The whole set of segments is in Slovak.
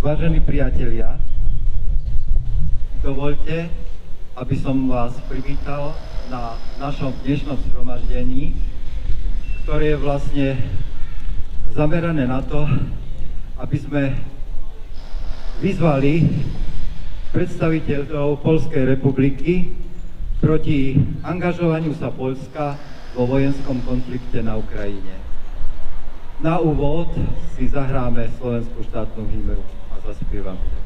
Vážení priatelia, dovoľte, aby som vás privítal na našom dnešnom zhromaždení, ktoré je vlastne zamerané na to, aby sme vyzvali predstaviteľov Poľskej republiky proti angažovaniu sa Poľska vo vojenskom konflikte na Ukrajine. Na úvod si zahráme slovenskú štátnu hymnu a zaspievame.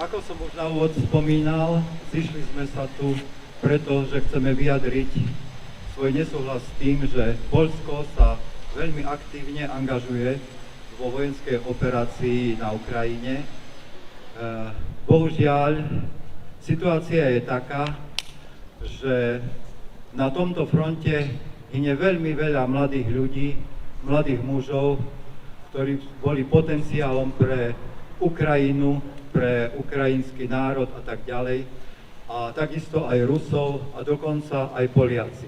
Ako som už na úvod spomínal, zišli sme sa tu preto, že chceme vyjadriť svoj nesúhlas s tým, že Poľsko sa veľmi aktívne angažuje vo vojenskej operácii na Ukrajine. Bohužiaľ, situácia je taká, že na tomto fronte hynie veľmi veľa mladých ľudí, mladých mužov, ktorí boli potenciálom pre Ukrajinu, pre ukrajinský národ a tak ďalej, a takisto aj Rusov a dokonca aj Poliaci.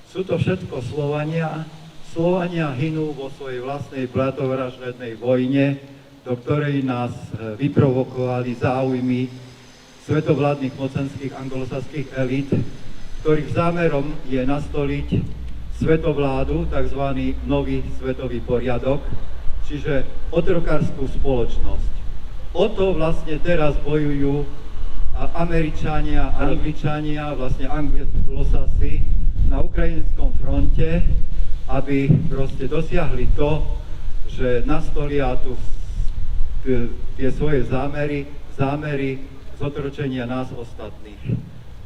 Sú to všetko Slovania. Slovania hynú vo svojej vlastnej bratovražednej vojne, do ktorej nás vyprovokovali záujmy svetovládnych mocenských anglosaských elít, ktorých zámerom je nastoliť svetovládu, tzv. Nový svetový poriadok, čiže otrokárskú spoločnosť. O to vlastne teraz bojujú Američania, Angličania, vlastne anglosasi na ukrajinskom fronte, aby proste dosiahli to, že nastolia tu tie svoje zámery zotročenia nás ostatných.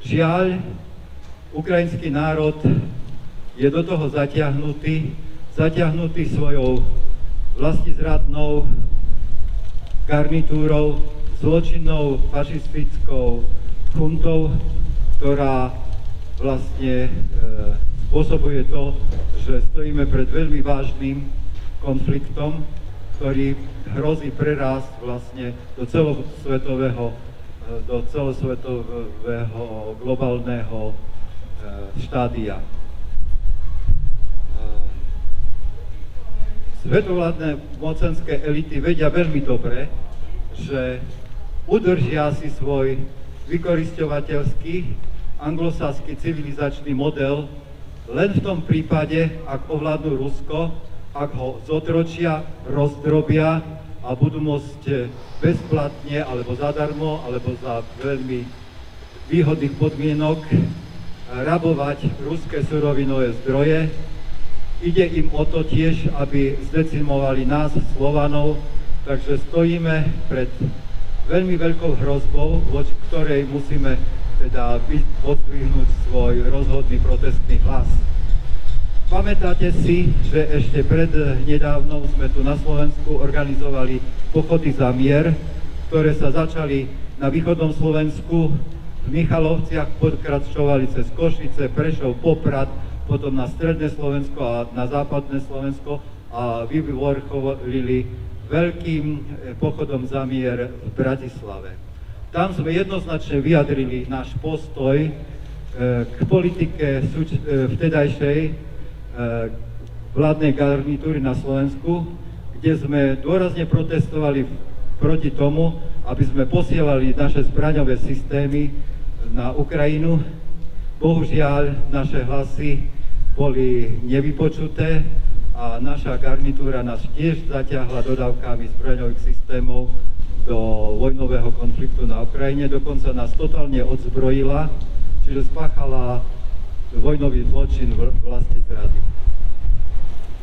Žiaľ, ukrajinský národ je do toho zatiahnutý svojou vlastizradnou garnitúrou, zločinnou fašistickou chuntou, ktorá vlastne spôsobuje to, že stojíme pred veľmi vážnym konfliktom, ktorý hrozí prerásť vlastne do celosvetového globálneho štádia. Svetovládne mocenské elity vedia veľmi dobre, že udržia si svoj vykorisťovateľský anglosaský civilizačný model len v tom prípade, ak ovládnu Rusko, ak ho zotročia, rozdrobia a budú môcť bezplatne alebo zadarmo alebo za veľmi výhodných podmienok rabovať ruské surovinové zdroje. Ide im o to tiež, aby zdecimovali nás, Slovanov, takže stojíme pred veľmi veľkou hrozbou, voči ktorej musíme teda pozdvihnúť svoj rozhodný protestný hlas. Pamätáte si, že ešte pred nedávnou sme tu na Slovensku organizovali pochody za mier, ktoré sa začali na východnom Slovensku, v Michalovciach, pokračovali cez Košice, Prešov, Poprad, potom na stredné Slovensko a na západné Slovensko a vyvrcholili veľkým pochodom za mier v Bratislave. Tam sme jednoznačne vyjadrili náš postoj, k politike vtedajšej vládnej garnitúry na Slovensku, kde sme dôrazne protestovali proti tomu, aby sme posielali naše zbraňové systémy na Ukrajinu. Bohužiaľ, naše hlasy boli nevypočuté a naša garnitúra nás tiež zatiahla dodávkami zbraňových systémov do vojnového konfliktu na Ukrajine. Dokonca nás totálne odzbrojila, čiže spáchala vojnový zločin vlastnej zrady.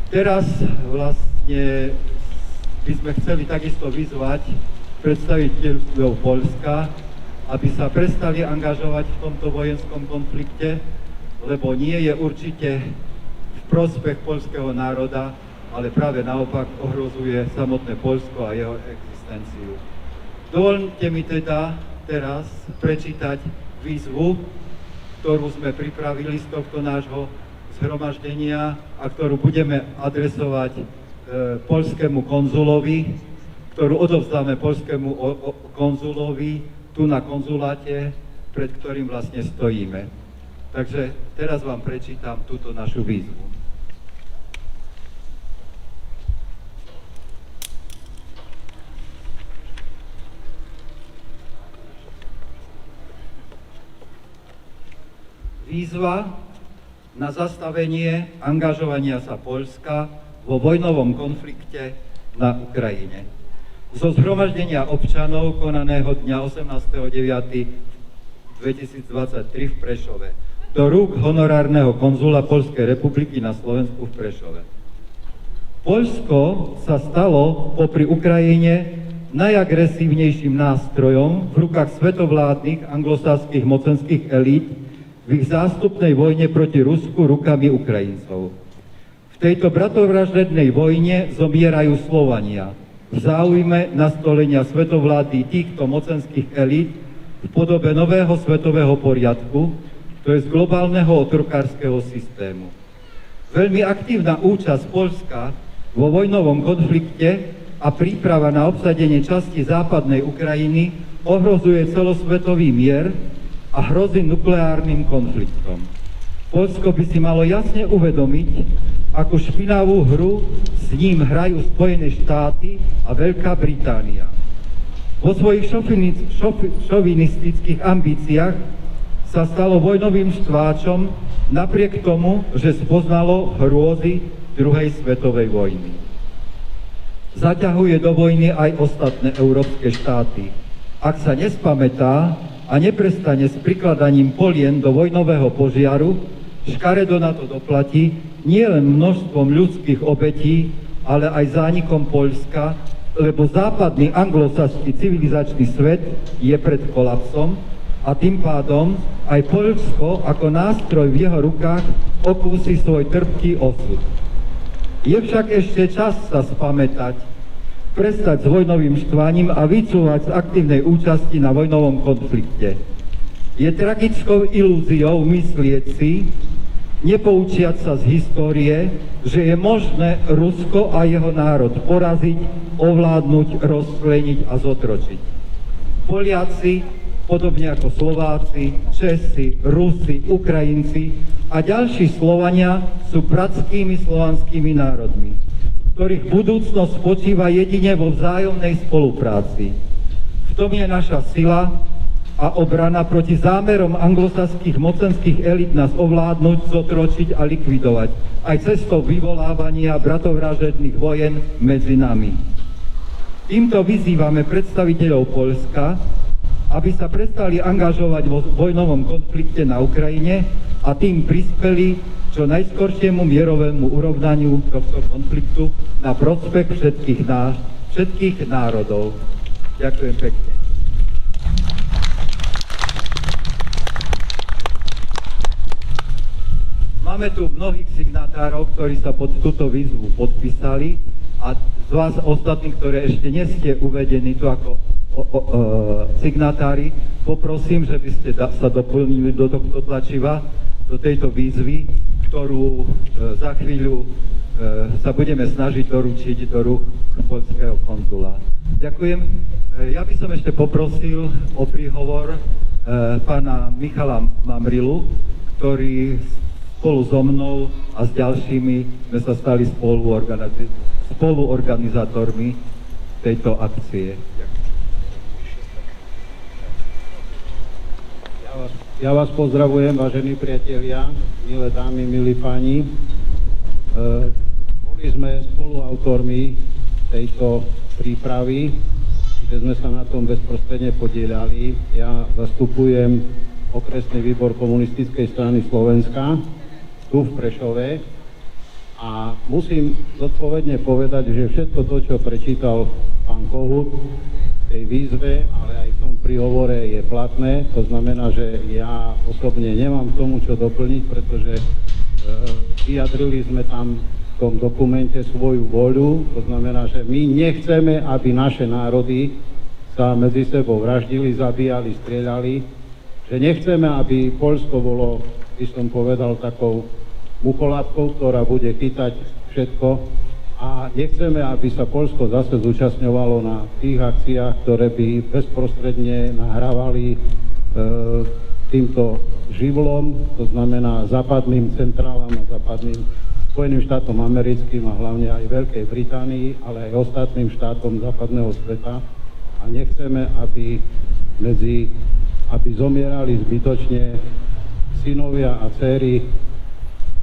Teraz vlastne by sme chceli takisto vyzvať predstaviteľov Poľska, aby sa prestali angažovať v tomto vojenskom konflikte, lebo nie je určite v prospech poľského národa, ale práve naopak ohrozuje samotné Poľsko a jeho existenciu. Dovoľte mi teda teraz prečítať výzvu, ktorú sme pripravili z tohto nášho zhromaždenia a ktorú budeme adresovať poľskému konzulovi, ktorú odovzdáme poľskému konzulovi tu na konzuláte, pred ktorým vlastne stojíme. Takže teraz vám prečítam túto našu výzvu. Výzva na zastavenie angažovania sa Poľska vo vojnovom konflikte na Ukrajine. Zo zhromaždenia občanov konaného dňa 18.9.2023 v Prešove do rúk honorárneho konzula Poľskej republiky na Slovensku v Prešove. Poľsko sa stalo popri Ukrajine najagresívnejším nástrojom v rukách svetovládnych anglosaských mocenských elít v ich zástupnej vojne proti Rusku rukami Ukrajincov. V tejto bratovražednej vojne zomierajú Slovania v záujme nastolenia svetovlády týchto mocenských elít v podobe nového svetového poriadku, to je z globálneho otrokárskeho systému. Veľmi aktívna účasť Poľska vo vojnovom konflikte a príprava na obsadenie časti západnej Ukrajiny ohrozuje celosvetový mier a hrozí nukleárnym konfliktom. Poľsko by si malo jasne uvedomiť, akú špinavú hru s ním hrajú Spojené štáty a Veľká Británia. Vo svojich šovinistických ambíciách sa stalo vojnovým štváčom napriek tomu, že spoznalo hrôzy druhej svetovej vojny. Zaťahuje do vojny aj ostatné európske štáty. Ak sa nespamätá a neprestane s prikladaním polien do vojnového požiaru, škaredo na to doplatí nielen množstvom ľudských obetí, ale aj zánikom Poľska, lebo západný anglosaský civilizačný svet je pred kolapsom a tým pádom aj Poľsko ako nástroj v jeho rukách okúsi svoj trpký osud. Je však ešte čas sa spamätať, prestať s vojnovým štvaním a vycúvať z aktívnej účasti na vojnovom konflikte. Je tragickou ilúziou myslieť si, nepoučiať sa z histórie, že je možné Rusko a jeho národ poraziť, ovládnuť, rozpleniť a zotročiť. Poliaci, podobne ako Slováci, Česi, Rusi, Ukrajinci a ďalší Slovania sú bratskými slovanskými národmi, ktorých budúcnosť spočíva jedine vo vzájomnej spolupráci. V tom je naša sila a obrana proti zámerom anglosaských mocenských elít nás ovládnuť, zotročiť a likvidovať, aj cestou vyvolávania bratovražedných vojen medzi nami. Týmto vyzývame predstaviteľov Poľska, aby sa prestali angažovať vo vojnovom konflikte na Ukrajine a tým prispeli čo najskoršiemu mierovému urovnaniu tohto konfliktu na prospech všetkých národov. Ďakujem pekne. Máme tu mnohých signatárov, ktorí sa pod túto výzvu podpísali a z vás ostatných, ktoré ešte nie ste uvedení tu ako signatári, poprosím, že by ste sa doplnili do tohto tlačiva, do tejto výzvy, ktorú za chvíľu sa budeme snažiť doručiť do rúk poľského konzula. Ďakujem. Ja by som ešte poprosil o príhovor pána Michala Mamrilu, ktorý spolu so mnou a s ďalšími sme sa stali spoluorganizátormi tejto akcie. Ja vás pozdravujem, vážení priatelia, milé dámy, milí páni. Boli sme spoluautormi tejto prípravy, že sme sa na tom bezprostredne podieľali. Ja zastupujem okresný výbor Komunistickej strany Slovenska tu v Prešove a musím zodpovedne povedať, že všetko to, čo prečítal pán Kohut v tej výzve, ale aj v tom príhovore je platné. To znamená, že ja osobne nemám k tomu čo doplniť, pretože vyjadrili sme tam v tom dokumente svoju voľu. To znamená, že my nechceme, aby naše národy sa medzi sebou vraždili, zabíjali, strieľali, že nechceme, aby Poľsko bolo, by som povedal, takou mucholapkou, ktorá bude chytať všetko, a nechceme, aby sa Poľsko zase zúčastňovalo na tých akciách, ktoré by bezprostredne nahrávali týmto živlom, to znamená západným centrálam a západným Spojeným štátom americkým a hlavne aj Veľkej Británii, ale aj ostatným štátom západného sveta. A nechceme, aby zomierali zbytočne synovia a dcéry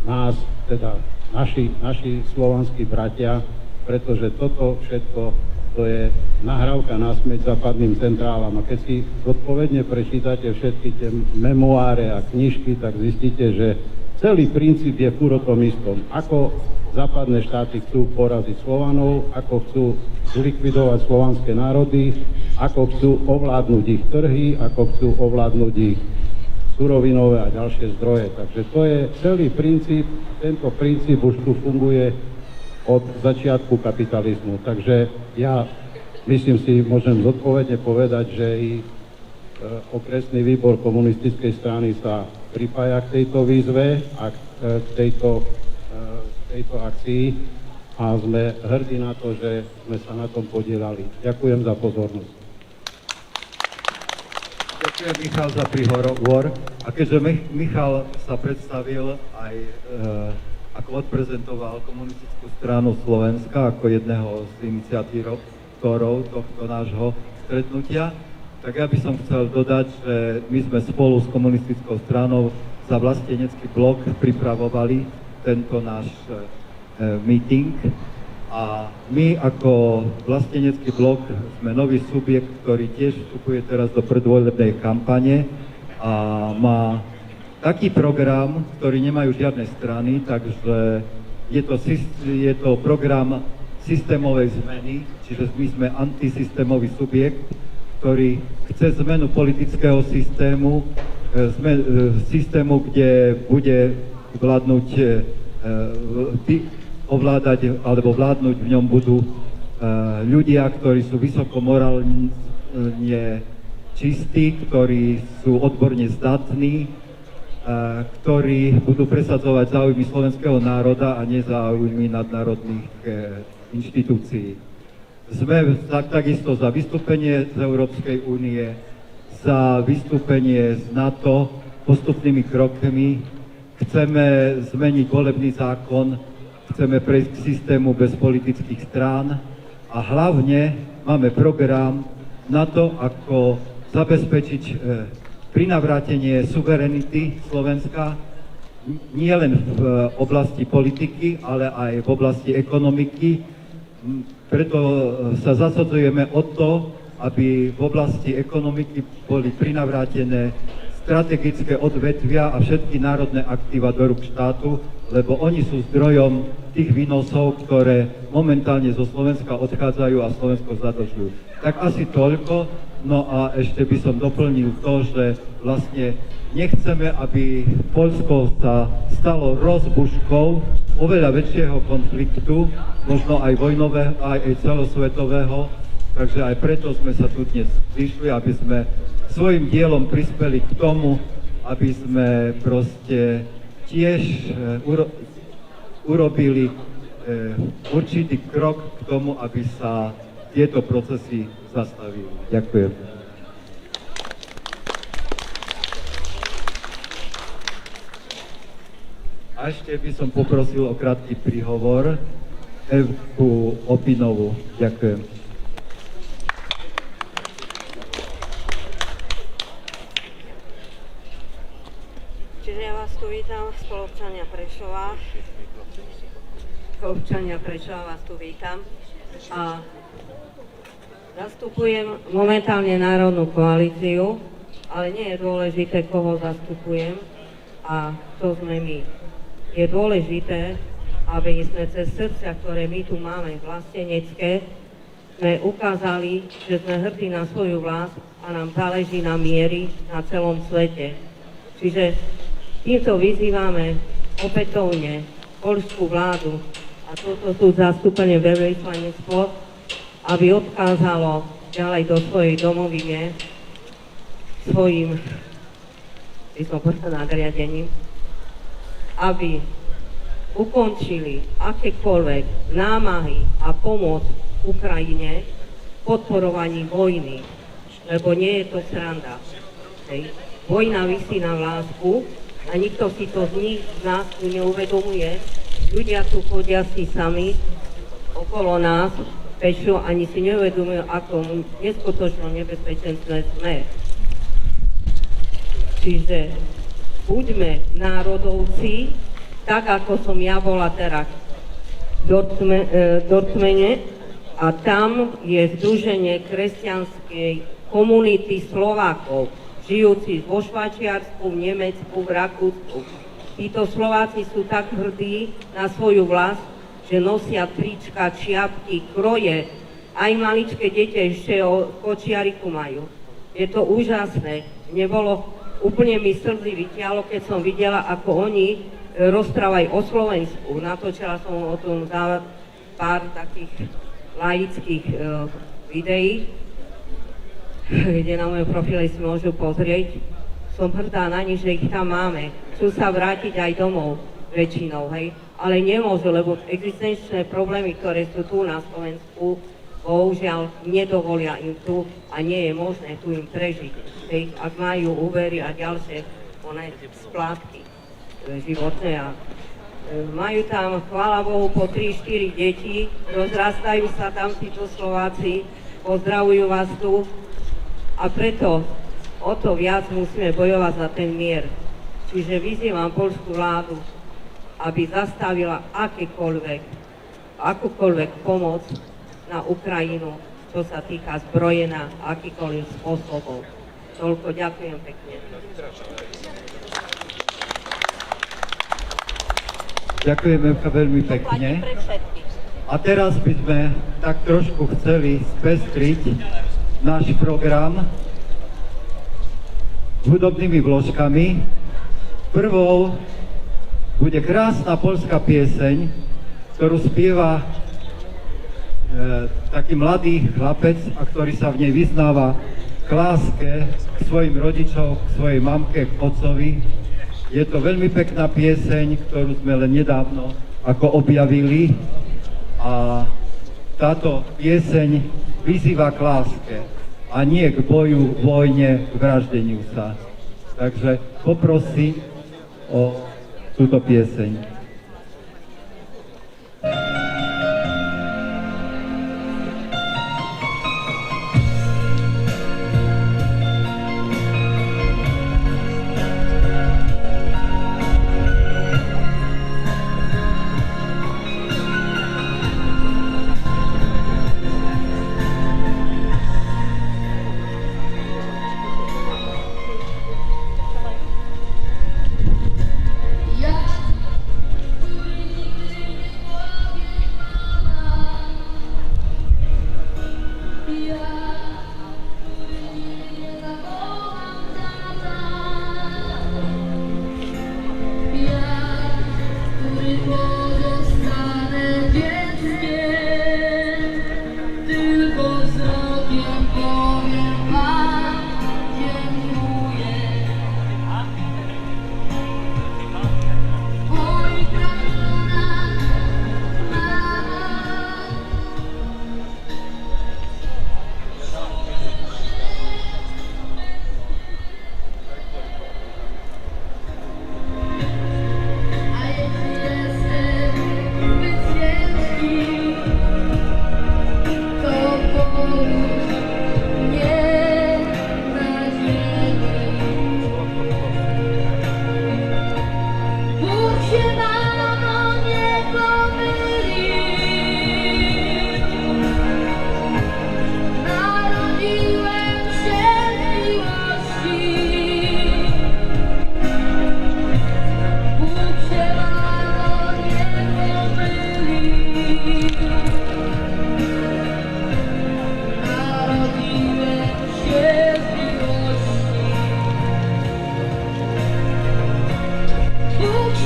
nás, teda naši slovanskí bratia, pretože toto všetko to je nahrávka na smeť západným centrálam. A keď si zodpovedne prečítate všetky tie memoáre a knižky, tak zistíte, že celý princíp je furt o tom istom. Ako západné štáty chcú poraziť Slovanov, ako chcú zlikvidovať slovanské národy, ako chcú ovládnuť ich trhy, ako chcú ovládnuť ich surovinové a ďalšie zdroje. Takže to je celý princíp, tento princíp už tu funguje od začiatku kapitalizmu. Takže ja myslím si, môžem zodpovedne povedať, že i okresný výbor komunistickej strany sa pripája k tejto výzve a k tejto akcii a sme hrdí na to, že sme sa na tom podielali. Ďakujem za pozornosť. Ďakujem, Michal, za príhovor. A keďže Michal sa predstavil aj ako odprezentoval komunistickú stranu Slovenska ako jedného z iniciatorov tohto nášho stretnutia, tak ja by som chcel dodať, že my sme spolu s komunistickou stranou za vlastenecký blok pripravovali tento náš meeting. A my ako vlastenecký blok sme nový subjekt, ktorý tiež vstupuje teraz do predvolebnej kampane a má taký program, ktorý nemajú žiadne strany, takže je to program systémovej zmeny, čiže my sme antisystémový subjekt, ktorý chce zmenu politického systému, kde bude vládnuť ovládať alebo vládnuť v ňom budú ľudia, ktorí sú vysoko morálne čistí, ktorí sú odborne zdatní, ktorí budú presadzovať záujmy slovenského národa a nie záujmy nadnárodných inštitúcií. Sme takisto za vystúpenie z Európskej únie, za vystúpenie z NATO postupnými krokmi. Chceme zmeniť volebný zákon, chceme prejsť k systému bez politických strán a hlavne máme program na to, ako zabezpečiť prinavrátenie suverenity Slovenska nie len v oblasti politiky, ale aj v oblasti ekonomiky. Preto sa zasadzujeme o to, aby v oblasti ekonomiky boli prinavrátené strategické odvetvia a všetky národné aktíva do rúk štátu, lebo oni sú zdrojom tých výnosov, ktoré momentálne zo Slovenska odchádzajú a Slovensko zadlžujú. Tak asi toľko. No a ešte by som doplnil to, že vlastne nechceme, aby Poľsko sa stalo rozbuškou oveľa väčšieho konfliktu, možno aj vojnového, aj celosvetového. Takže aj preto sme sa tu dnes zišli, aby sme svojim dielom prispeli k tomu, aby sme proste tiež urobili určitý krok k tomu, aby sa tieto procesy zastavili. Ďakujem. A ešte by som poprosil o krátky príhovor Evku Opinovu. Ďakujem. Čiže ja vás tu vítam, spoluobčania Prešova. Spoluobčania Prešova vás tu vítam. A zastupujem momentálne Národnú koalíciu, ale nie je dôležité, koho zastupujem a kto sme my. Je dôležité, aby sme cez srdcia, ktoré my tu máme vlastenecké, sme ukázali, že sme hrdí na svoju vlast a nám záleží na miery na celom svete. Čiže týmto vyzývame opätovne poľskú vládu a toto tu zastúpenie veľvyslanectvo, aby odkázalo ďalej do svojej domovine svojim nadriadením, aby ukončili akékoľvek námahy a pomoc Ukrajine v podporovaní vojny, lebo nie je to sranda. Hej. Vojna visí na vlásku a nikto si to z nás tu neuvedomuje. Ľudia tu chodia si sami okolo nás, pešo, ani si neuvedomujú, ako neskutočno nebezpečenstve sme. Čiže buďme národovci, tak ako som ja bola teraz v Dortmene a tam je združenie kresťanskej komunity Slovákov, žijúci vo Švajčiarsku, v Nemecku, v Rakúsku. Títo Slováci sú tak hrdí na svoju vlast, že nosia trička, čiapky, kroje, aj maličké deti ešte o kočiariku majú. Je to úžasné. Úplne mi slzy vytiahlo, keď som videla, ako oni rozprávajú o Slovensku. Natočila som o tom pár takých laických videí, kde na mojom profile si môžu pozrieť. Som hrdá na nich, že ich tam máme. Chcú sa vrátiť aj domov väčšinou, hej. Ale nemôžu, lebo existenčné problémy, ktoré sú tu na Slovensku, bohužiaľ nedovolia im tu a nie je možné tu im prežiť. Hej, ak majú úvery a ďalšie splátky životné a majú tam, chvála Bohu, po 3-4 deti, rozrastajú sa tam títo Slováci, pozdravujú vás tu a preto o to viac musíme bojovať za ten mier. Čiže vyzývam poľskú vládu, aby zastavila akúkoľvek pomoc na Ukrajinu, čo sa týka zbrojená akýkoľvek spôsobom. Toľko, ďakujem pekne. Ďakujeme veľmi pekne. A teraz by sme tak trošku chceli spestriť náš program hudobnými vložkami. Prvou bude krásna poľská pieseň, ktorú spieva taký mladý chlapec, a ktorý sa v nej vyznáva k láske k svojim rodičom, k svojej mamke, k otcovi. Je to veľmi pekná pieseň, ktorú sme len nedávno ako objavili a táto pieseň vyzýva k láske a nie k boju, vojne, k vraždeniu sa. Takže poprosím o túto pieseň.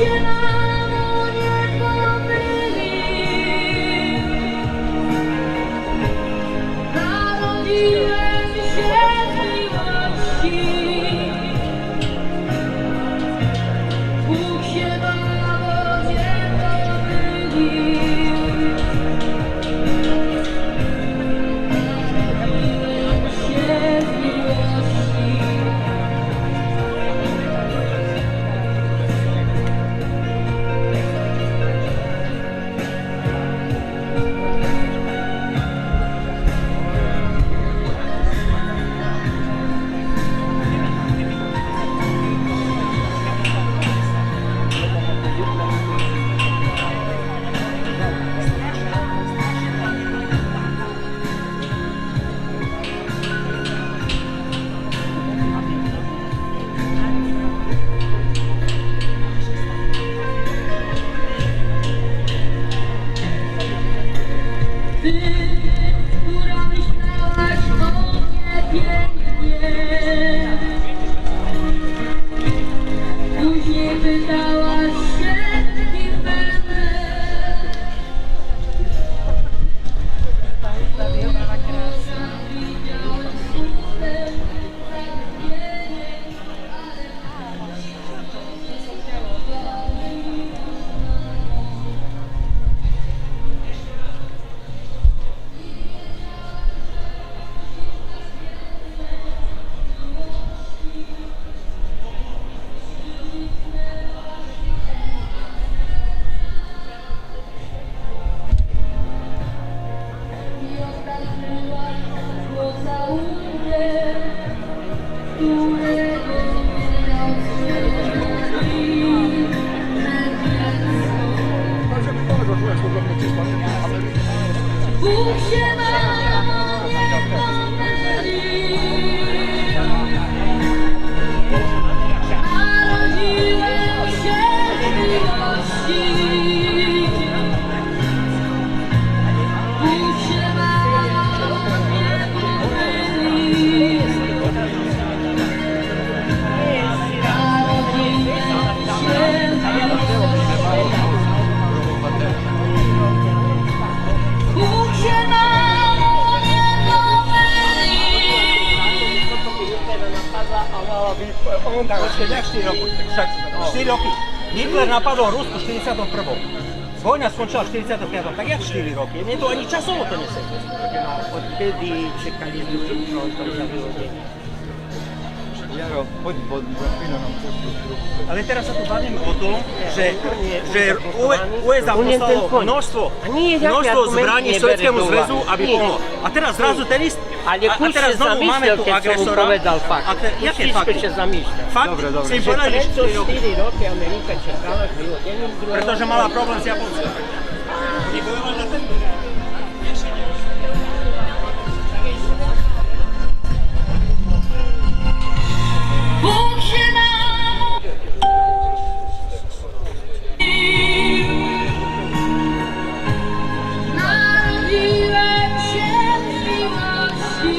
się mamo nie pomylił. Narodziłem się z miłości. Bóg się mamo nie pomylił. Narodziłem się z miłości. Ty, która myślałaś o mnie pięknie, później pytałaś się, kim będę. Widziałem smutne pragnienie, i oskarżyłaś pocałunkiem, którego nie odstrzeli. Bóg się mamo nie pomylił. Narodziłem się z miłości. Bóg się mamo nie pomylił. Narodziłem się z miłości. Bóg się mamo nie pomylił. On tak, 4 roky. 4 roky. Hitler napadol Rusku v 41. Vojna skončila v 45. Tak jak 4 roky? Mne to ani časovo to nesedí. Odkedy čekali s druhým frontom za vyhodenie? Jaro, poď za chvíľu nám Ale teraz sa tu bavíme o tom, že USA poslalo množstvo zbraní Sovietskému zväzu, aby pomohlo. A teraz zrazu ten ist... Ale a Kuš teraz sa znovu máme zamyslel, tu keď som mu agresora. povedal fakt. Jaké Kuš fakty? sa zamýšľal. Fakt? Dobre, dobre. Si im Že povedali, že prečo 4 roky. 4 roky Amerika čekala s vyhodením druhého? Pretože mala problém s Japonskom. Oni bojovali za ten... Bóg się mamo narodziłem się z miłości.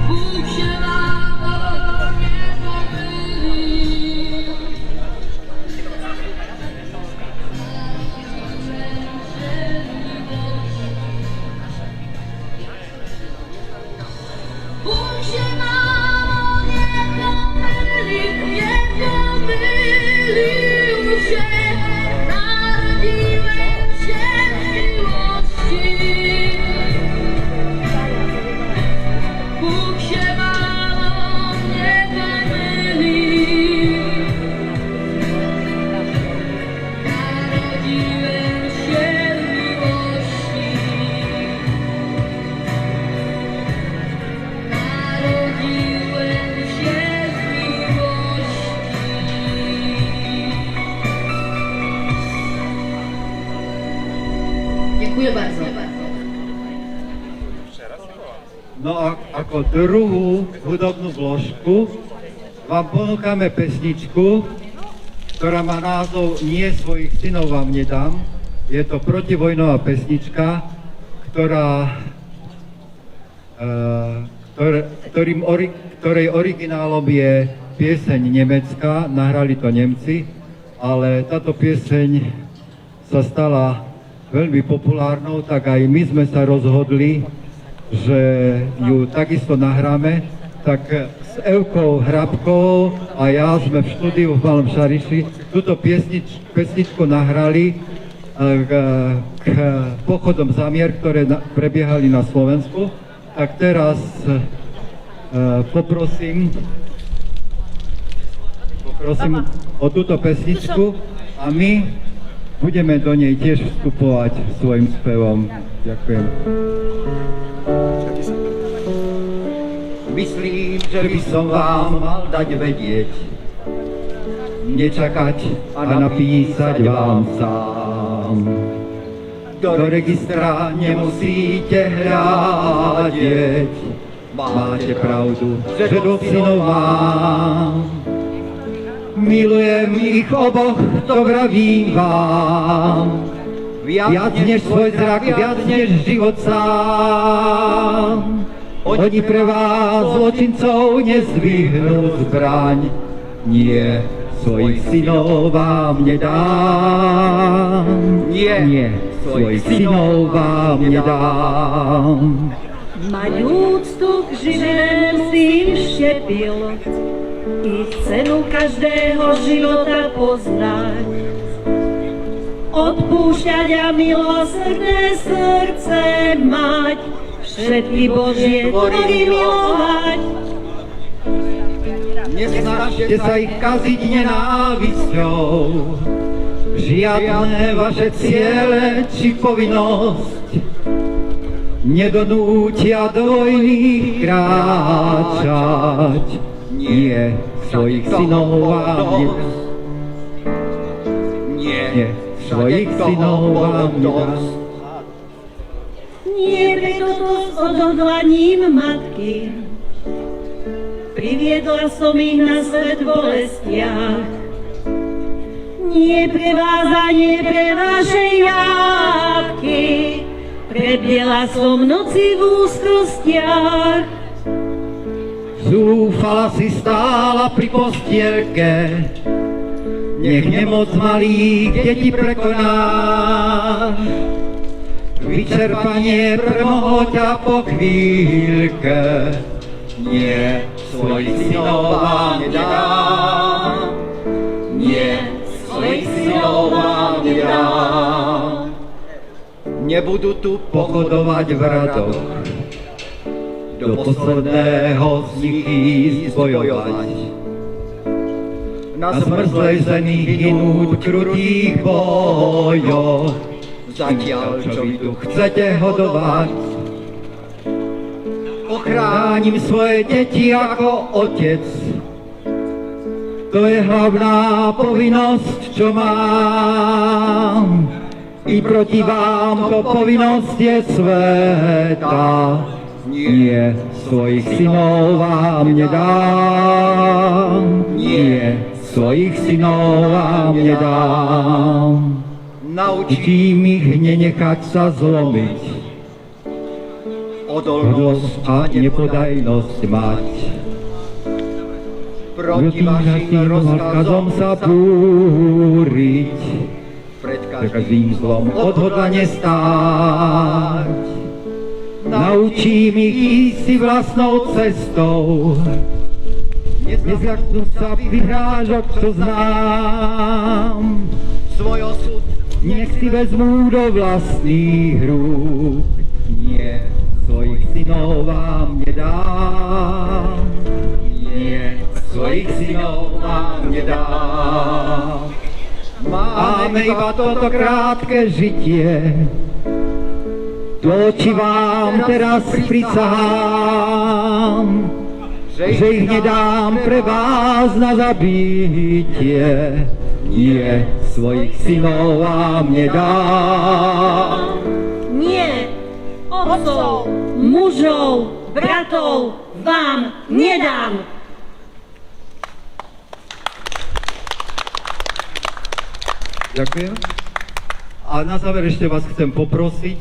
Bóg się mamo nie pomylił. Bóg się mamo nie pomylił, nie pomylił się. Narodziłem się z miłości. Bóg się mamo nie pomylił. Narodziłem się z miłości. Narodziłem się z miłości. Dziękuję bardzo. No a ako druhú hudobnú vložku vám ponúkame pesničku, ktorá má názov Nie svojich synov vám nedám. Je to protivojnová pesnička, ktorej originálom je pieseň nemecká, nahrali to Nemci, ale táto pieseň sa stala veľmi populárnou, tak aj my sme sa rozhodli, že ju takisto nahráme. Tak s Evkou Hrabkovou a ja sme v štúdiu v Malom Šariši túto pesničku nahrali k pochodom zamier, ktoré prebiehali na Slovensku. Tak teraz poprosím o túto pesničku a my budeme do nej tiež vstupovať svojim spevom. Ďakujem. Myslím, že by som vám mal dať vedieť, nečakať a napísať vám sám. Do registra nemusíte hľadieť, máte pravdu, že dvoch synov mám. Milujem ich oboch, to vravím vám, viac než svoj zrak, viac než život sám. Oni pre vás, zločincov, nezdvihnú zbraň, nie, svojich synov vám nedám. Nie, svojich synov vám nedám. Mať úctu k živému si im všepil, ich cenu každého života poznať. Odpúšťať a milosrdné srdce mať, všetky Božie tvory milovať. Nesnažte sa ich kaziť nenávisťou, žiadne vaše ciele či povinnosť nedonútia do vojny kráčať. Nie, svojich synov vám nedám. Nie, svojich synov vám nedám. Nie preto to s odhodlaním matky priviedla som ich na svet v bolestiach. Nie pre vás a nie pre vaše játky, prebiela som noci v úzkostiach. Zúfala si stála pri postielke, nech nemoc malých detí prekoná. Vyčerpanie premohlo ťa po chvíľke, nie, svojich synov vám nedám. Nie, svojich synov vám nedám. Nebudú tu pochodovať v radoch, do posledného z nich ísť bojovať. Na zmrzlej zemi hynúť v krutých bojoch, zatiaľ čo vy tu chcete hodovať. Ochránim svoje deti ako otec, to je hlavná povinnosť, čo mám. I proti vám to povinnosť je sveta, nie, svojich synov vám nedám. Nie, svojich synov vám nedám. Naučím ich nenechať sa zlomiť, odolnosť a nepodajnosť mať. Proti vašim rozkazom sa búriť, pred každým zlom odhodlane stáť. Naučím ich ísť si vlastnou cestou, nezľaknú sa vyhrážok, čo znám. Svoj osud nech si vezmú do vlastných rúk, nie, svojich synov vám nedám. Nie, svojich synov vám nedám. Máme iba toto krátke žitie, to, či vám teraz prisahám, že ich nedám pre vás na zabitie. Nie, svojich synov vám nedám. Nie, otcov, mužov, bratov vám nedám. Ďakujem. A na záver ešte vás chcem poprosiť,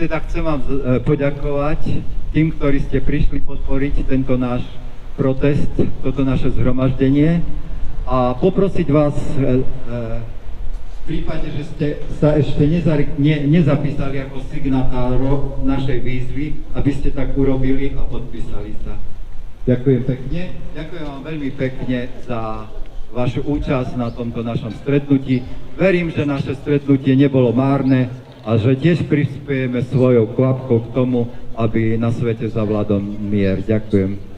teda chcem vám poďakovať tým, ktorí ste prišli podporiť tento náš protest, toto naše zhromaždenie a poprosiť vás v prípade, že ste sa ešte nezapísali ako signatárov našej výzvy, aby ste tak urobili a podpísali sa. Ďakujem pekne. Ďakujem vám veľmi pekne za vašu účasť na tomto našom stretnutí. Verím, že naše stretnutie nebolo márne a že tiež prispiejeme svojou kvapkou k tomu, aby na svete zavládol mier. Ďakujem.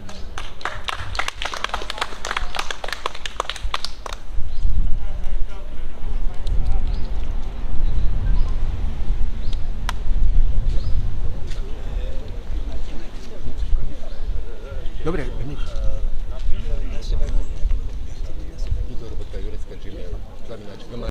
Dobre,